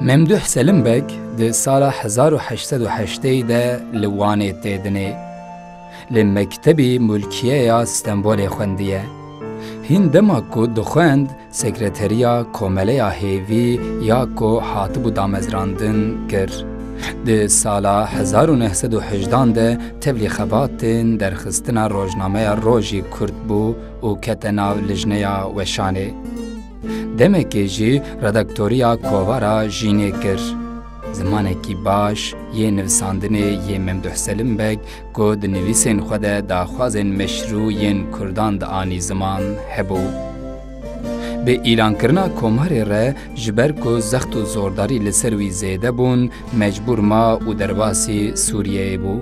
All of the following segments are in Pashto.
ممدوح سلمبک ده سال 1808 ده لوانه تیدنه لمکتبی ملکیه یا استنبول خوندیه. هین دما کو دخوند سکرتریا کوملیا هیوی یا کو حاطب دامزراندن گر. ده سالا 1918 ده تبلی خباتن در خستنا روزنامه روژی کرد بو و کتناو لجنه وشانه. دمکی جی ردکتوریا کووارا جینه کر. زمانکی باش یه نویساندنه یه ممدوح سلمبک گود نویسین خوده داخوازن مشروع ین کردان دا آنی زمان هبو. به ایلان کرنا کوماری ره جبر کو زخت و زورداری لسروی زیده بون مجبور ما و درباسی سوریه بو.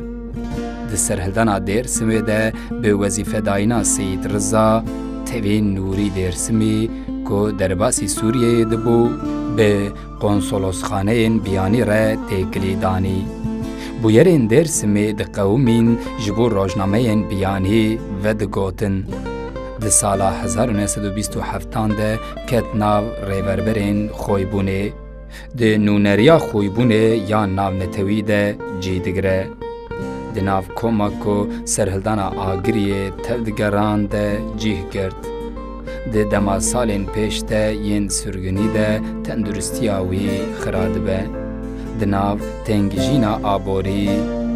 ده سرهلدانا دیرسمی ده به وظیفه داینا سید رضا توین نوری دیرسمی کو درباسی سوریه دبو به قنصلوسخانه بیانی ره تکلی دانی. بو یرین درسمی ده قومین جبو روزنامه بیانی و ده گوتن. ده سالا 1927 ده کت ناو ریوربرین خویبونه. ده نونریا خویبونه یا ناو نتوی ده جیدگره. ده ناو کوماکو سرهلدانا آگریه تلدگران ده جیه گرد. ده دما سالین پیش ده ین سرگنی ده تندرستی آوی خراد به. ده ناو تنگجینا آبوری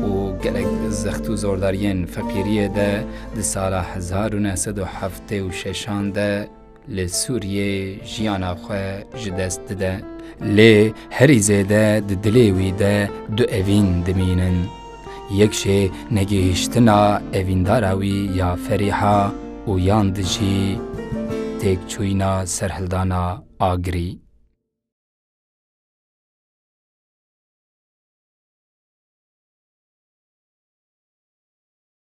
و گلک زخت و زوردارین فقیریه ده سال 1976 ده لسوریه جیانا خواه جدست ده. لی هری زیده ده دلیوی ده دو اوین دمینن. یکشه نگهشتنا اوینداراوی یا فریحا و یاندجی تیک چوینا سرهلدانا آگری.